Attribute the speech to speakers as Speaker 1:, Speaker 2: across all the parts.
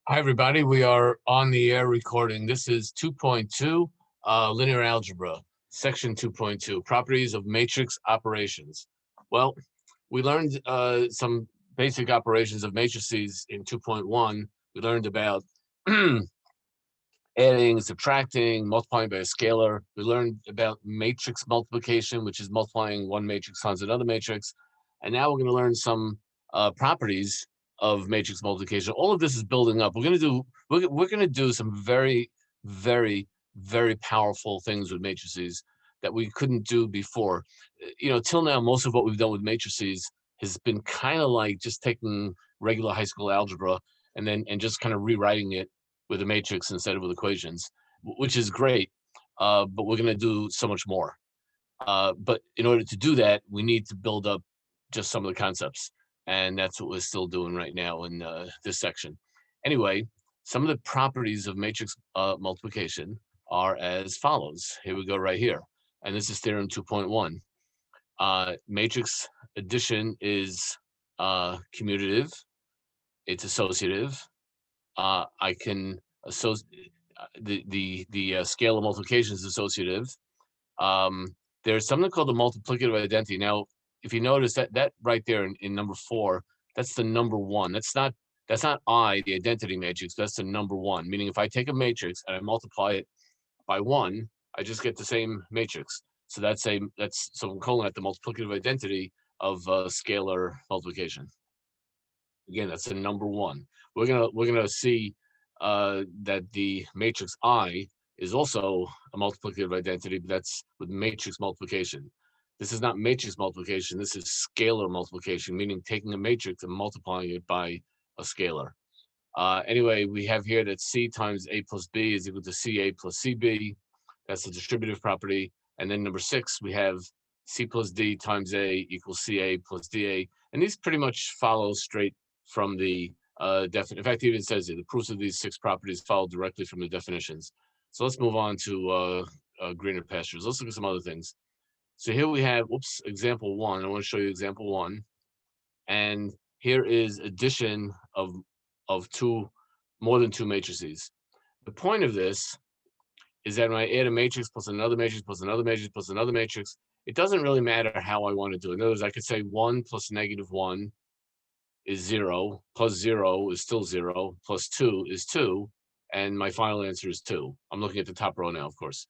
Speaker 1: Hi, everybody. We are on the air recording. This is 2.2, linear algebra, section 2.2, properties of matrix operations. Well, we learned some basic operations of matrices in 2.1. We learned about adding, subtracting, multiplying by a scalar. We learned about matrix multiplication, which is multiplying one matrix times another matrix. And now we're going to learn some properties of matrix multiplication. All of this is building up. We're going to do some very, very, very powerful things with matrices that we couldn't do before. Till now, most of what we've done with matrices has been kind of like just taking regular high school algebra and just kind of rewriting it with a matrix instead of with equations, which is great. But we're going to do so much more. But in order to do that, we need to build up just some of the concepts. And that's what we're still doing right now in this section. Anyway, some of the properties of matrix multiplication are as follows. Here we go right here. And this is theorem 2.1. Matrix addition is commutative. It's associative. I can associate the scalar multiplication is associative. There's something called the multiplicative identity. Now, if you notice that right there in number 4, that's the number 1. That's not I, the identity matrix. That's the number 1. Meaning, if I take a matrix and I multiply it by 1, I just get the same matrix. So so I'm calling that the multiplicative identity of scalar multiplication. Again, that's the number 1. We're gonna see that the matrix I is also a multiplicative identity, but that's with matrix multiplication. This is not matrix multiplication. This is scalar multiplication, meaning taking a matrix and multiplying it by a scalar. Anyway, we have here that C times A plus B is equal to CA plus CB. That's the distributive property. And then number 6, we have C plus D times A equals CA plus DA. And these pretty much follow straight from the definition. In fact, it even says it, the proofs of these 6 properties follow directly from the definitions. So let's move on to greener pastures. Let's look at some other things. So here we have, example 1. I want to show you example 1. And here is addition of more than 2 matrices. The point of this is that when I add a matrix plus another matrix plus another matrix plus another matrix, it doesn't really matter how I want to do it. In other words, I could say 1 plus -1 is 0, plus 0 is still 0, plus 2 is 2, and my final answer is 2. I'm looking at the top row now, of course.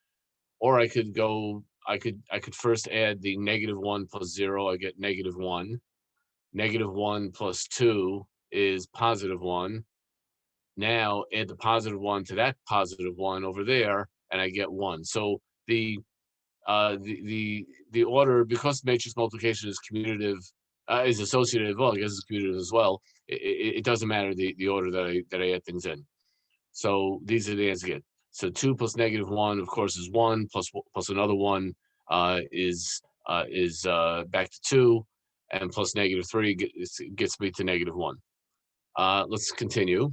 Speaker 1: Or I could first add the -1 plus 0, I get -1. -1 plus 2 is +1. Now add the +1 to that +1 over there, and I get 1. So the order, because matrix multiplication is commutative, is associative. Well, I guess it's commutative as well. It doesn't matter the order that I add things in. So these are the answers I get. So 2 plus -1, of course, is 1. Plus another 1 is back to 2, and plus -3 gets me to -1. Let's continue.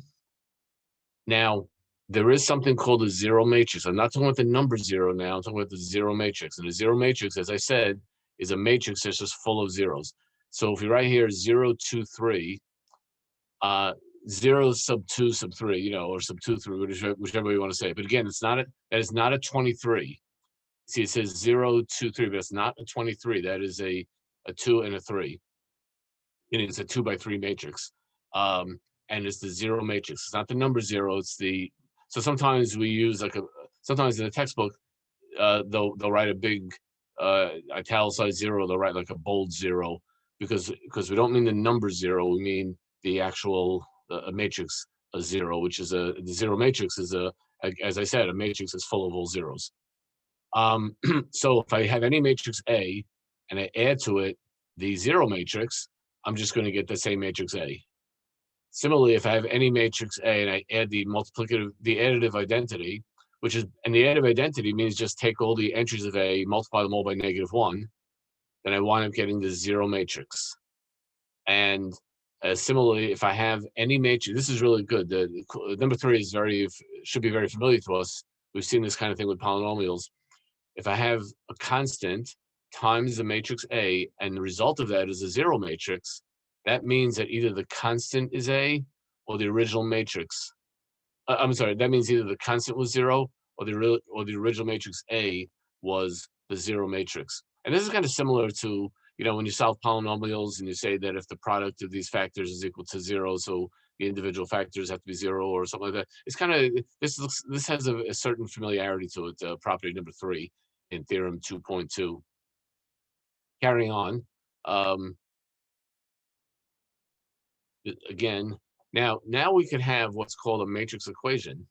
Speaker 1: Now, there is something called a zero matrix. I'm not talking about the number 0 now. I'm talking about the zero matrix. And the zero matrix, as I said, is a matrix that's just full of zeros. So if you write here 0, 2, 3, 0 sub 2 sub 3, or sub 2, 3, whichever you want to say. But again, that is not a 23. See, it says 0, 2, 3, but it's not a 23. That is a 2 and a 3. And it's a 2 by 3 matrix. And it's the zero matrix. It's not the number 0. It's so sometimes we use sometimes in the textbook, they'll write a big italicized 0. They'll write like a bold 0 because we don't mean the number 0. We mean the actual matrix a 0, which is the zero matrix is as I said, a matrix is full of all zeros. So if I have any matrix A and I add to it the zero matrix, I'm just going to get the same matrix A. Similarly, if I have any matrix A and I add the additive identity, and the additive identity means just take all the entries of A, multiply them all by -1, then I wind up getting the zero matrix. And similarly, if I have any matrix, this is really good. The number 3 should be very familiar to us. We've seen this kind of thing with polynomials. If I have a constant times the matrix A, and the result of that is a zero matrix, that means that either the constant is A or the original matrix I'm sorry, that means either the constant was 0 or the original matrix A was the 0 matrix. And this is kind of similar to, when you solve polynomials and you say that if the product of these factors is equal to 0, so the individual factors have to be 0 or something like that. It's kind of, this has a certain familiarity to it, property number 3 in theorem 2.2. Carrying on, um, again, now we can have what's called a matrix equation.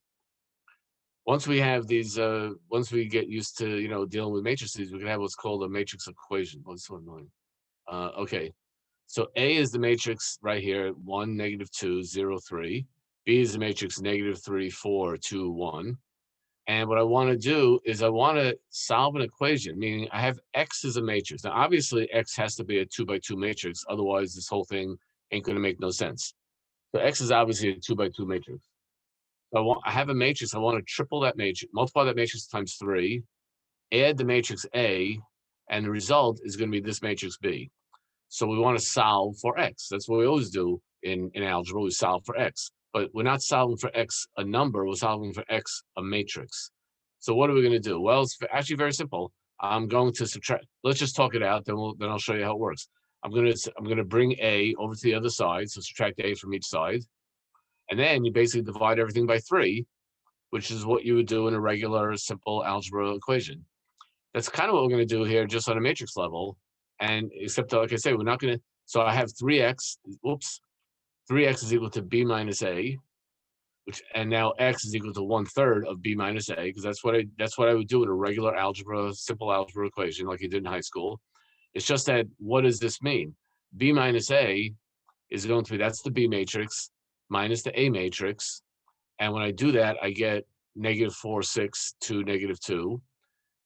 Speaker 1: Once we have these, once we get used to, dealing with matrices, we can have what's called a matrix equation. Oh, it's so annoying. Okay, so A is the matrix right here, 1, -2, 0, 3. B is the matrix -3, 4, 2, 1. And what I want to do is I want to solve an equation, meaning I have X as a matrix. Now, obviously, X has to be a 2 by 2 matrix. Otherwise, this whole thing ain't going to make no sense. So X is obviously a 2 by 2 matrix. I have a matrix. I want to triple that matrix, multiply that matrix times 3, add the matrix A, and the result is going to be this matrix B. So we want to solve for X. That's what we always do in algebra. We solve for X. But we're not solving for X a number. We're solving for X a matrix. So what are we going to do? Well, it's actually very simple. I'm going to subtract. Let's just talk it out. Then I'll show you how it works. I'm going to bring A over to the other side. So subtract A from each side. And then you basically divide everything by 3, which is what you would do in a regular simple algebra equation. That's kind of what we're going to do here, just on a matrix level. And except, like I say, we're not going to, so I have 3x, 3x is equal to b minus a, and now x is equal to 1/3 of b minus a, because that's what I would do in a regular algebra, simple algebra equation like you did in high school. It's just that, what does this mean? B minus a is going to be, that's the B matrix minus the A matrix. And when I do that, I get -4, 6, 2, -2.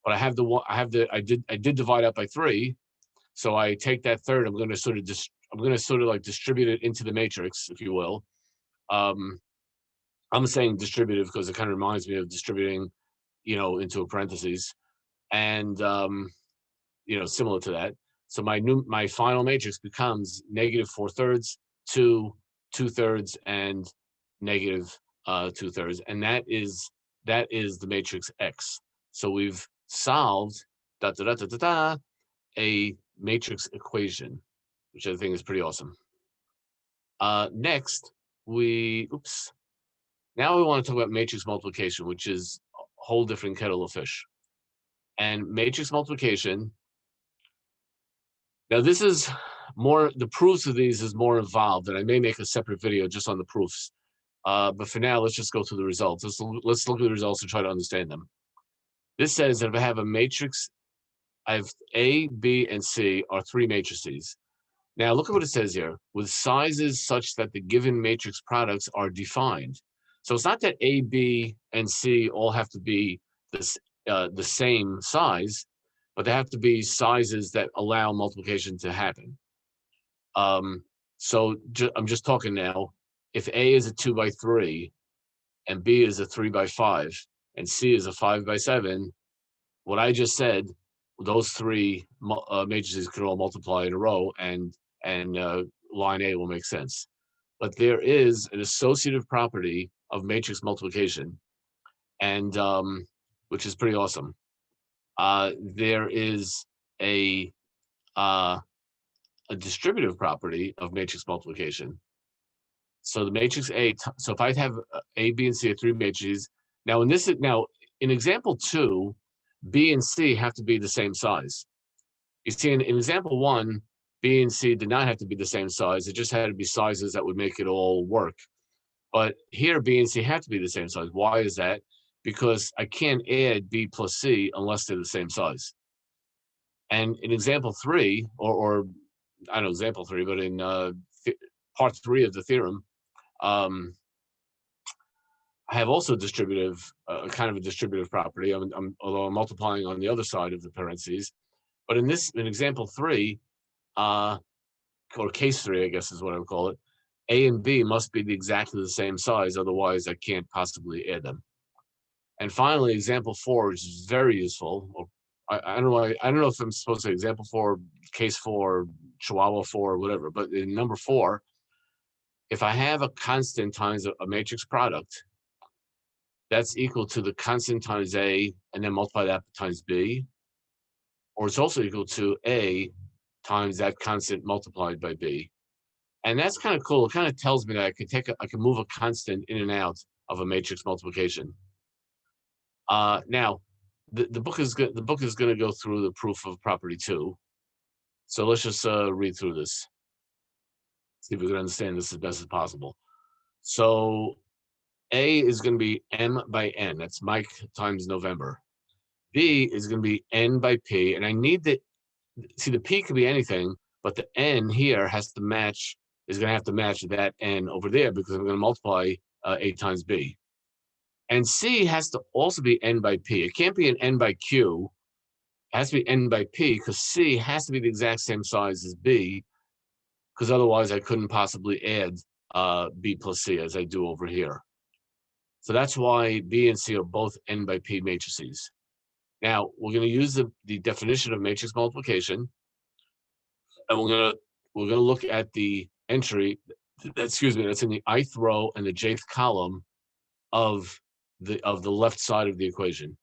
Speaker 1: But I did divide up by 3. So I take that third, I'm going to sort of like distribute it into the matrix, if you will. I'm saying distributive because it kind of reminds me of distributing, into a parentheses, and similar to that. So my final matrix becomes -4/3, 2, 2/3, and -2/3, and that is the matrix X. So we've solved a matrix equation, which I think is pretty awesome. Next, now we want to talk about matrix multiplication, which is a whole different kettle of fish. And matrix multiplication, now this is more, the proofs of these is more involved, and I may make a separate video just on the proofs. But for now, let's just go through the results. Let's look at the results and try to understand them. This says that if I have a matrix, I have A, B, and C are 3 matrices. Now look at what it says here, with sizes such that the given matrix products are defined. So it's not that A, B, and C all have to be the same size, but they have to be sizes that allow multiplication to happen. So I'm just talking now, if A is a 2 by 3, and B is a 3 by 5, and C is a 5 by 7, what I just said, those 3 matrices could all multiply in a row, and line A will make sense. But there is an associative property of matrix multiplication, and which is pretty awesome. There is a distributive property of matrix multiplication. So the matrix A, so if I have A, B, and C are 3 matrices. Now in example 2, B and C have to be the same size. You see, in example 1, B and C did not have to be the same size. It just had to be sizes that would make it all work. But here, B and C have to be the same size. Why is that? Because I can't add B plus C unless they're the same size. And in example 3, or I don't know example 3, but in part 3 of the theorem, I have also distributive, kind of a distributive property. Although I'm multiplying on the other side of the parentheses. But in example 3, or case 3, I guess is what I would call it, A and B must be exactly the same size, otherwise I can't possibly add them. And finally, example 4, which is very useful. Or I don't know if I'm supposed to say example 4, case 4, Chihuahua 4, or whatever. But in number 4, if I have a constant times a matrix product, that's equal to the constant times A and then multiply that times B, or it's also equal to A times that constant multiplied by B. And that's kind of cool. It kind of tells me that I can move a constant in and out of a matrix multiplication. Now, the book is good. The book is going to go through the proof of property 2. So let's just read through this. See if we can understand this as best as possible. So A is going to be M by N. That's Mike times November. B is going to be N by P. And I need the, see, the P could be anything, but the N here has to match, is going to have to match that N over there because I'm going to multiply A times B. And C has to also be N by P. It can't be an N by Q. It has to be N by P because C has to be the exact same size as B, because otherwise I couldn't possibly add B plus C as I do over here. So that's why B and C are both N by P matrices. Now we're going to use the definition of matrix multiplication, and we're going to look at the entry, that's in the ith row and the jth column of the left side of the equation.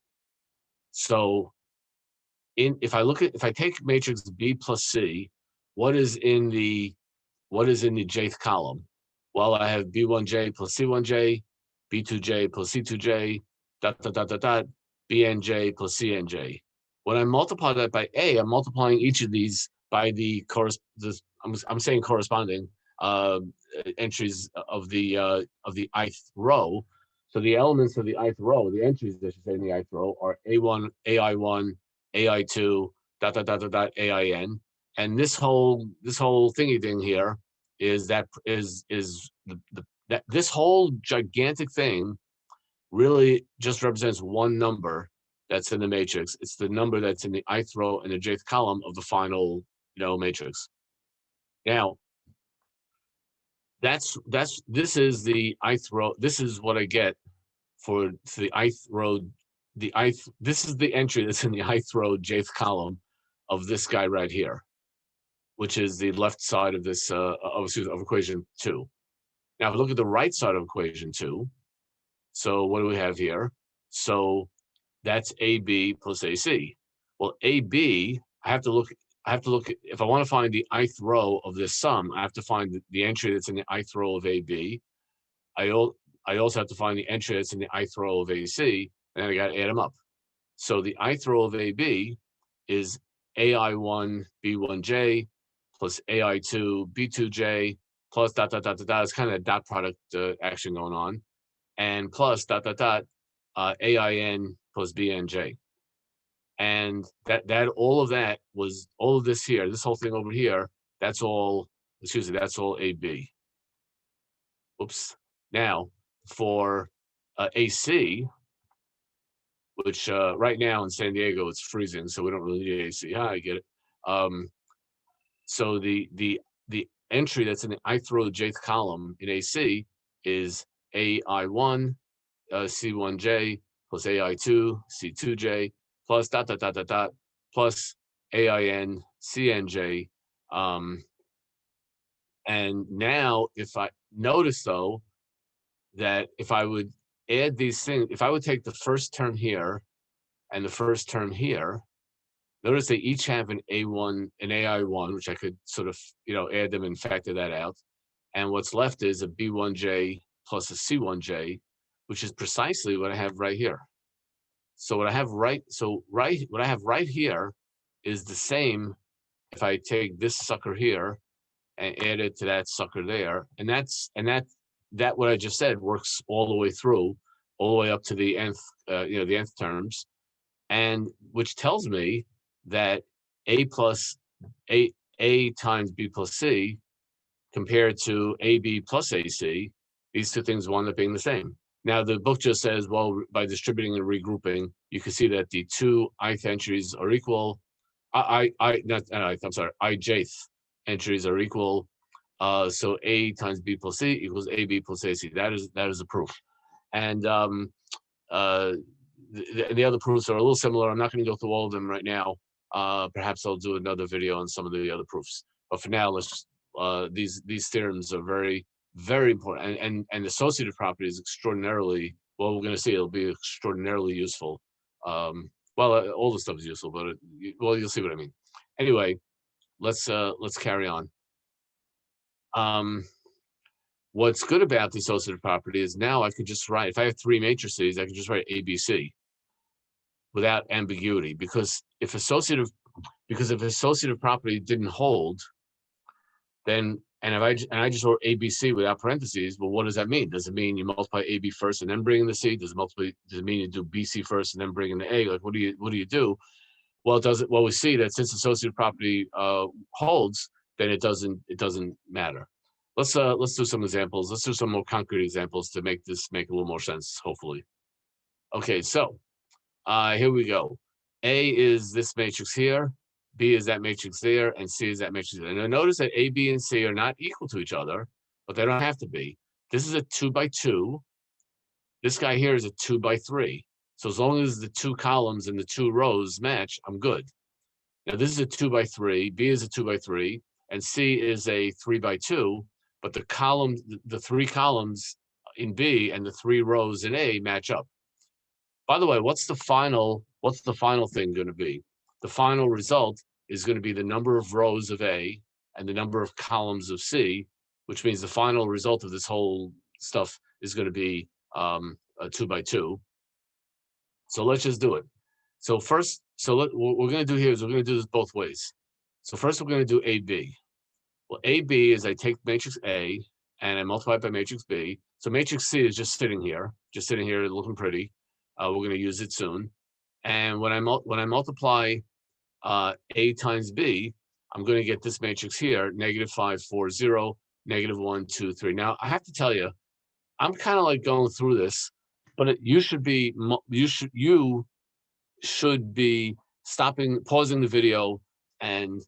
Speaker 1: So if I take matrix B plus C, what is in the jth column? Well, I have B1J plus C1J, B2J plus C2J, BNJ plus CNJ. When I multiply that by A, I'm multiplying each of these by I'm saying corresponding entries of the ith row. So the elements of the ith row, the entries I should say in the ith row, are A1, AI1, AI2, AIN, and this whole thingy thing here is that this whole gigantic thing really just represents one number that's in the matrix. It's the number that's in the ith row and the jth column of the final matrix. Now, this is the ith row. This is what I get for the ith row. This is the entry that's in the ith row jth column of this guy right here, which is the left side of this of equation 2. Now, if we look at the right side of equation 2, so what do we have here? So that's AB plus AC. Well, AB, I have to look if I want to find the ith row of this sum, I have to find the entry that's in the ith row of AB. I also have to find the entry that's in the ith row of AC, and then I got to add them up. So the ith row of AB is AI1 B1J plus AI2 B2J plus ... It's kind of a dot product action going on, and plus ... AIN plus BNJ. And all of this here, this whole thing over here, that's all AB. Oops. Now for AC, which right now in San Diego it's freezing, so we don't really need AC. I get it. So the entry that's in the ith row jth column in AC is AI1 C1J plus AI2 C2J plus ... plus AIN CNJ. And now if I notice though that if I would add these things, if I would take the first term here and the first term here, notice they each have an A1, an AI1, which I could sort of, add them and factor that out. And what's left is a B1J plus a C1J, which is precisely what I have right here. So what I have right here is the same if I take this sucker here and add it to that sucker there. And that what I just said works all the way through, all the way up to the nth, the nth terms, and which tells me that A times B plus C compared to AB plus AC, these two things wind up being the same. Now the book just says, well, by distributing and regrouping, you can see that the two ith entries are equal. Ijth entries are equal. So A times B plus C equals AB plus AC. That is a proof. And the other proofs are a little similar. I'm not going to go through all of them right now. Perhaps I'll do another video on some of the other proofs. But for now, let's these theorems are very, very important, and associative property is extraordinarily well, we're going to see it'll be extraordinarily useful. Well, all the stuff is useful, but well, you'll see what I mean. Anyway, let's carry on. What's good about the associative property is now I could just write, if I have three matrices, I can just write ABC without ambiguity, because if associative property didn't hold, then and if I just wrote ABC without parentheses, well, what does that mean? Does it mean you multiply AB first and then bring in the C? Does it mean you do BC first and then bring in the A? Like, what do you do? Well, it doesn't. Well, we see that since associative property holds, then it doesn't matter. Let's do some examples. Let's do some more concrete examples to make this make a little more sense, hopefully. Okay, so here we go. A is this matrix here, B is that matrix there, and C is that matrix there. And notice that A, B, and C are not equal to each other, but they don't have to be. This is a 2 by 2. This guy here is a 2 by 3. So as long as the two columns and the two rows match, I'm good. Now this is a 2 by 3, B is a 2 by 3, and C is a 3 by 2, but the three columns in B and the three rows in A match up. By the way, what's the final thing going to be? The final result is going to be the number of rows of A and the number of columns of C, which means the final result of this whole stuff is going to be a 2 by 2. So let's just do it. So first, what we're going to do here is we're going to do this both ways. So first we're going to do AB. Well, AB is I take matrix A and I multiply it by matrix B. So matrix C is just sitting here looking pretty. We're going to use it soon. And when I multiply A times B, I'm going to get this matrix here, -5, 4, 0, -1, 2, 3. Now, I have to tell you, I'm kind of like going through this, but you should be pausing the video and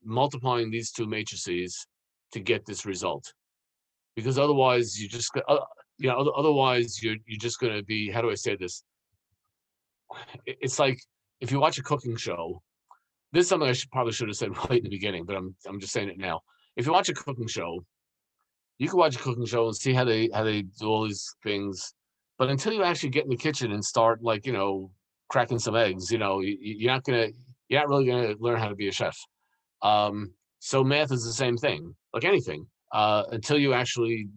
Speaker 1: multiplying these two matrices to get this result, because otherwise otherwise you're just going to be, how do I say this? It's like if you watch a cooking show. This is something I probably should have said right in the beginning, but I'm just saying it now. If you watch a cooking show, you can watch a cooking show and see how they do all these things, but until you actually get in the kitchen and start, like, cracking some eggs, you're not really gonna learn how to be a chef. So math is the same thing, like anything. Until you actually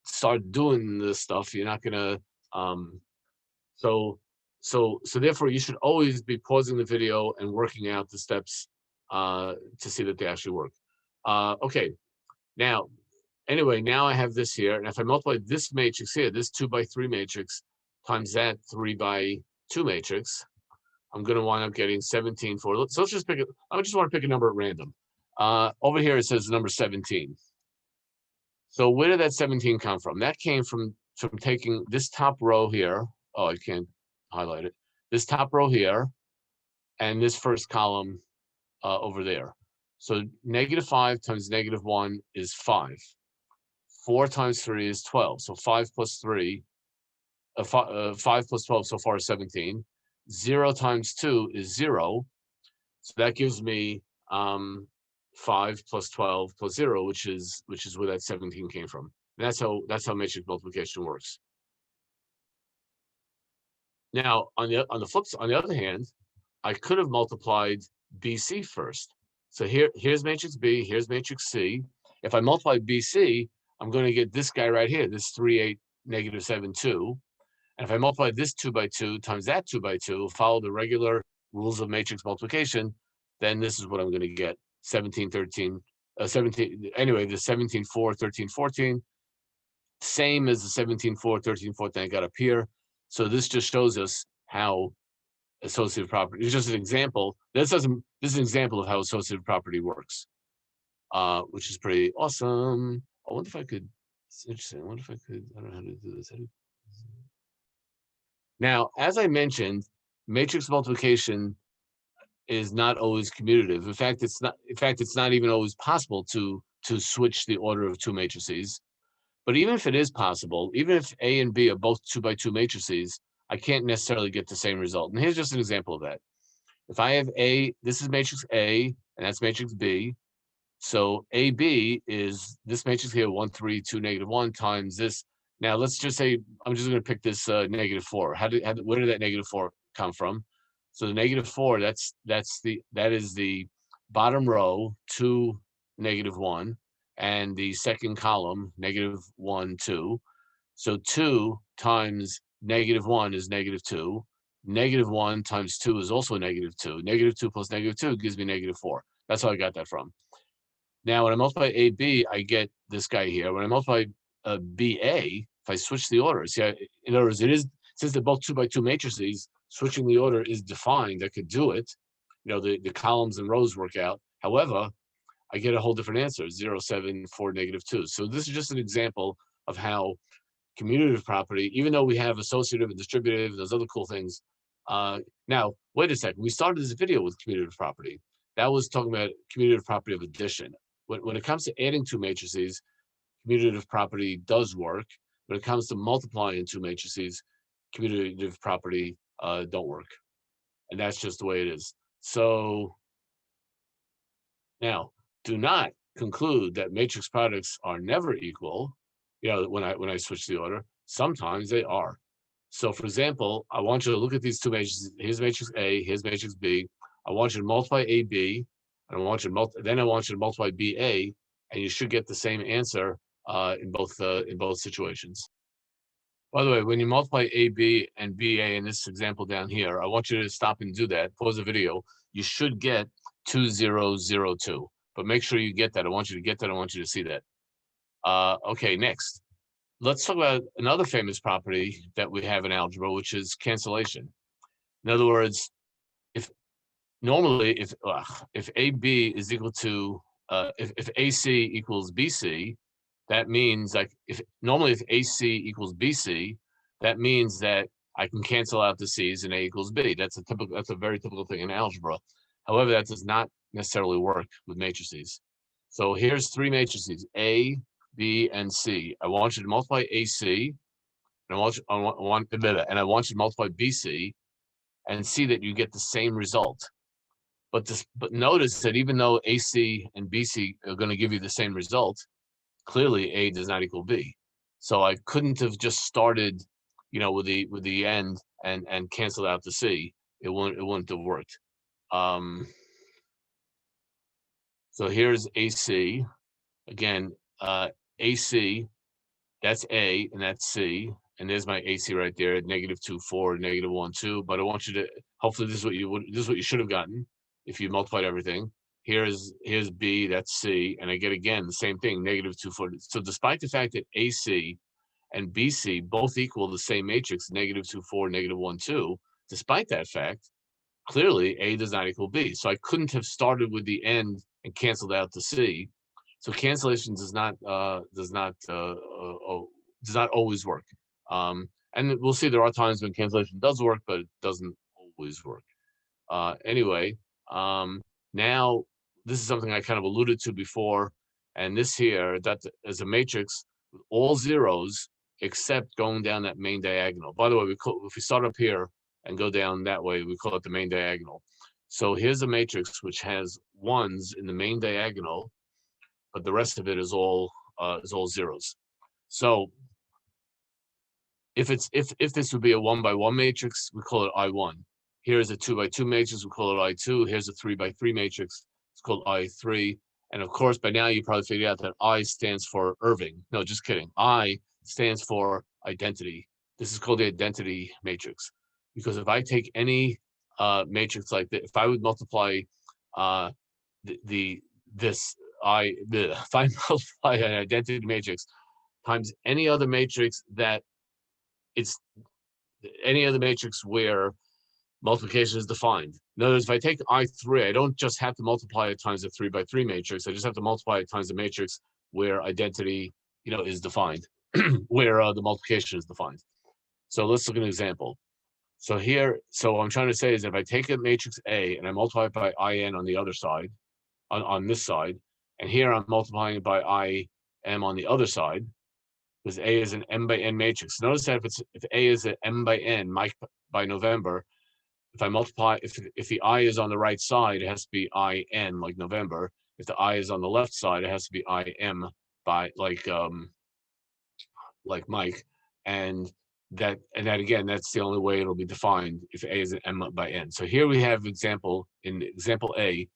Speaker 1: start doing this stuff, you're not gonna. So therefore, you should always be pausing the video and working out the steps to see that they actually work. Okay, now, anyway, now I have this here, and if I multiply this matrix here, this 2 by 3 matrix times that 3 by 2 matrix, I'm going to wind up getting 17 for. So let's just pick it. I just want to pick a number at random. Over here it says the number 17. So where did that 17 come from? That came from taking this top row here. Oh, I can't highlight it. This top row here, and this first column over there. So -5 times -1 is 5. 4 times 3 is 12. So 5 plus 3, 5 plus 12 so far is 17. 0 times 2 is 0. So that gives me 5 plus 12 plus 0, which is where that 17 came from. And that's how matrix multiplication works. Now, on the other hand, I could have multiplied BC first. So here's matrix B, here's matrix C. If I multiply BC, I'm going to get this guy right here, this 3, 8, -7, 2. And if I multiply this 2 by 2 times that 2 by 2, follow the regular rules of matrix multiplication, then this is what I'm going to get: 17, 13, 17. Anyway, the 17, 4, 13, 14, same as the 17, 4, 13, 14 I got up here. So this just shows us how associative property. It's just an example. This is an example of how associative property works, which is pretty awesome. I wonder if I could. It's interesting. I wonder if I could. I don't know how to do this. Now, as I mentioned, matrix multiplication is not always commutative. In fact, it's not even always possible to switch the order of two matrices. But even if it is possible, even if A and B are both 2 by 2 matrices, I can't necessarily get the same result. And here's just an example of that. If I have A, this is matrix A, and that's matrix B. So AB is this matrix here, 1, 3, 2, -1 times this Now let's just say I'm just going to pick this -4. Where did that -4 come from? So the -4, that is the bottom row, 2, -1, and the second column, -1, 2. So 2 times -1 is -2. -1 times 2 is also -2. -2 plus -2 gives me -4. That's how I got that from. Now, when I multiply AB, I get this guy here. When I multiply BA, if I switch the order, see, in other words, since they're both 2 by 2 matrices, switching the order is defined. I could do it. The columns and rows work out. However, I get a whole different answer, 0, 7, 4, -2. So this is just an example of how commutative property, even though we have associative and distributive, those other cool things. Now, wait a second. We started this video with commutative property. That was talking about commutative property of addition. When it comes to adding 2 matrices, commutative property does work. When it comes to multiplying 2 matrices, commutative property don't work. And that's just the way it is. So now, do not conclude that matrix products are never equal. When I switch the order, sometimes they are. So for example, I want you to look at these 2 matrices. Here's matrix A, here's matrix B. I want you to multiply AB, and then I want you to multiply BA, and you should get the same answer in both situations. By the way, when you multiply AB and BA in this example down here, I want you to stop and do that. Pause the video. You should get 2002, but make sure you get that. I want you to get that. I want you to see that. Okay, next. Let's talk about another famous property that we have in algebra, which is cancellation. In other words, if AB is equal to if AC equals BC, that means if AC equals BC, that means that I can cancel out the C's and A equals B. That's a very typical thing in algebra. However, that does not necessarily work with matrices. So here's 3 matrices, A, B, and C. I want you to multiply AC, and I want you to multiply BC, and see that you get the same result. But notice that even though AC and BC are going to give you the same result, clearly A does not equal B. So I couldn't have just started, with the end and canceled out the C. It wouldn't have worked. So here's AC. Again, AC, that's A and that's C. And there's my AC right there, -2, 4, -1, 2. But I want you to, hopefully this is what you should have gotten if you multiplied everything. Here's B, that's C, and I get again the same thing, -2, 4. So despite the fact that AC and BC both equal the same matrix, -2, 4, -1, 2, despite that fact, clearly A does not equal B. So I couldn't have started with the end and canceled out the C. So cancellation does not always work. And we'll see there are times when cancellation does work, but it doesn't always work. Anyway, now this is something I kind of alluded to before, and this here, that is a matrix with all zeros except going down that main diagonal. By the way, if we start up here and go down that way, we call it the main diagonal. So here's a matrix which has 1s in the main diagonal, but the rest of it is all zeros. So if this would be a 1 by 1 matrix, we call it I1. Here's a 2 by 2 matrix, we call it I2. Here's a 3 by 3 matrix, it's called I3. And of course, by now you probably figured out that I stands for Irving. No, just kidding. I stands for identity. This is called the identity matrix. Because if I take any matrix like this, if I would multiply if I multiply an identity matrix times any other matrix where multiplication is defined. In other words, if I take I3, I don't just have to multiply it times the 3 by 3 matrix. I just have to multiply it times the matrix where identity, is defined, where the multiplication is defined. So let's look at an example. So what I'm trying to say is if I take a matrix A and I multiply it by IN on the other side, on this side, and here I'm multiplying it by IM on the other side, because A is an M by N matrix. Notice that if A is an M by N, by November, if I multiply, if the I is on the right side, it has to be IN, like November. If the I is on the left side, it has to be IM by, like like Mike, and that again, that's the only way it'll be defined if A is an M by N. So here we have example A,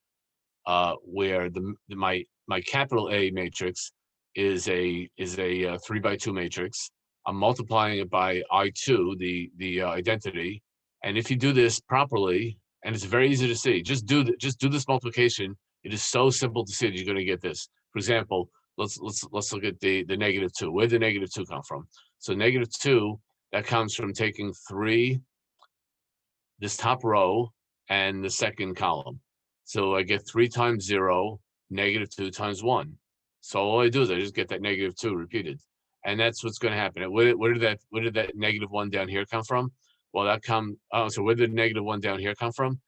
Speaker 1: where my capital A matrix is a 3 by 2 matrix. I'm multiplying it by I2, the identity, and if you do this properly, and it's very easy to see, just do this multiplication. It is so simple to see that you're going to get this. For example, let's look at the -2. Where did the -2 come from? So -2, that comes from taking 3, this top row, and the second column. So I get 3 times 0, -2 times 1. So all I do is I just get that -2 repeated. And that's what's going to happen. Where did that -1 down here come from? Well, so where did the -1 down here come from?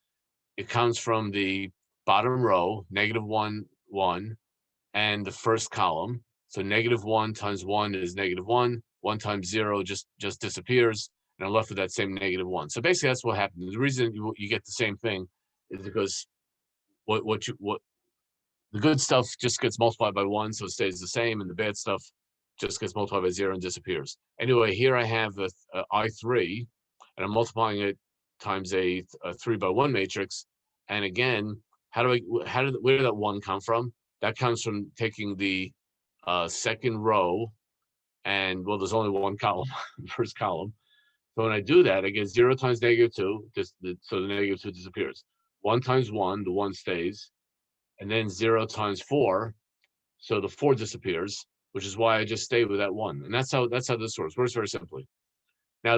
Speaker 1: It comes from the bottom row, -1, 1, and the first column. So -1 times 1 is -1. 1 times 0 just disappears, and I'm left with that same -1. So basically, that's what happens. The reason you get the same thing is because what the good stuff just gets multiplied by 1, so it stays the same, and the bad stuff just gets multiplied by 0 and disappears. Anyway, here I have a I3, and I'm multiplying it times a 3 by 1 matrix. And again, where did that 1 come from? That comes from taking the second row, and well, there's only one column, the first column. So when I do that, I get 0 times -2, so the -2 disappears. 1 times 1, the 1 stays, and then 0 times 4, so the 4 disappears, which is why I just stay with that 1. And that's how this works very simply. Now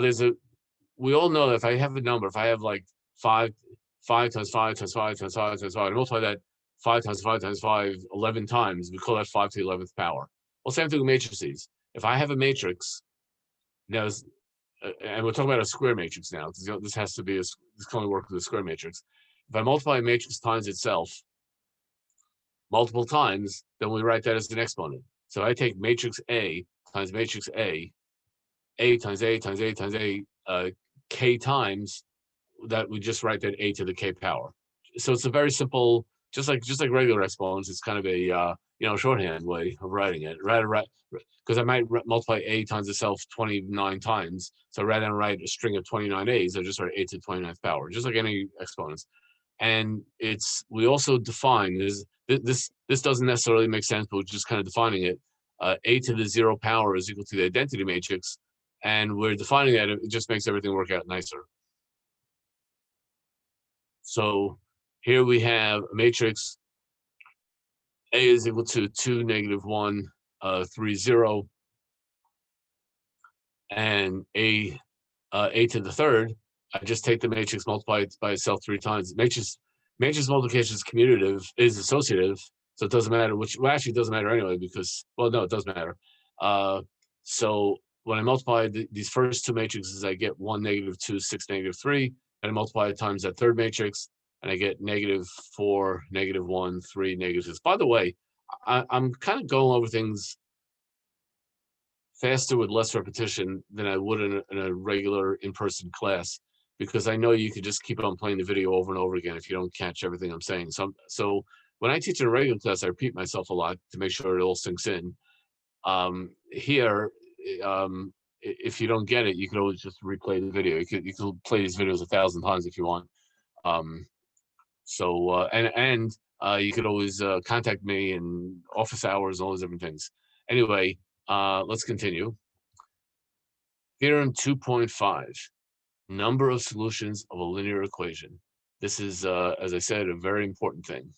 Speaker 1: we all know that if I have a number, if I have like 5 times 5 times 5 times 5 times 5, I multiply that 5 times 5 times 5 11 times, we call that 5 to the 11th power. Well, same thing with matrices. If I have a matrix, now, and we're talking about a square matrix now, because this has to be this can only work with a square matrix. If I multiply a matrix times itself multiple times, then we write that as an exponent. So I take matrix A times matrix A times A times A times A, K times, that we just write that A to the K power. So it's a very simple, just like regular exponents, it's kind of a shorthand way of writing it. Because I might multiply A times itself 29 times. So rather than write a string of 29 A's, I just write A to the 29th power, just like any exponents. And we also define this doesn't necessarily make sense, but we're just kind of defining it. A to the 0 power is equal to the identity matrix, and we're defining that. It just makes everything work out nicer. So here we have a matrix. A is equal to 2, -1, 3, 0, and A to the third. I just take the matrix, multiply it by itself 3 times. Matrix multiplication is commutative, is associative, so it doesn't matter which. Well, actually, it doesn't matter anyway, because, well, no, it does matter. So when I multiply these first 2 matrices, I get 1, -2, 6, -3, and I multiply it times that third matrix, and I get -4, -1, 3, -6. By the way, I'm kind of going over things faster with less repetition than I would in a regular in-person class, because I know you could just keep on playing the video over and over again if you don't catch everything I'm saying. So when I teach in a regular class, I repeat myself a lot to make sure it all sinks in. Here, if you don't get it, you can always just replay the video. You can play these videos 1,000 times if you want. You could always contact me in office hours, all those different things. Anyway, let's continue. Theorem 2.5, number of solutions of a linear equation. This is, as I said, a very important thing.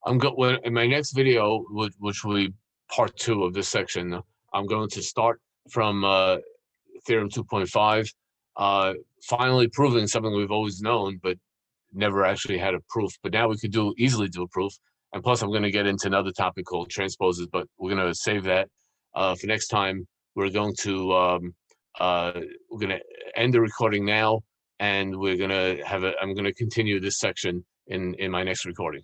Speaker 1: In my next video, which will be part 2 of this section, I'm going to start from theorem 2.5, finally proving something we've always known, but never actually had a proof. But now we could easily do a proof. And plus, I'm going to get into another topic called transposes, but we're going to save that for next time. We're going to end the recording now, and we're going to I'm going to continue this section in my next recording.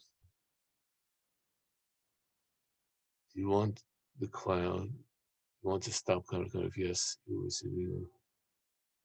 Speaker 1: Do you want the cloud? You want to stop? Yes.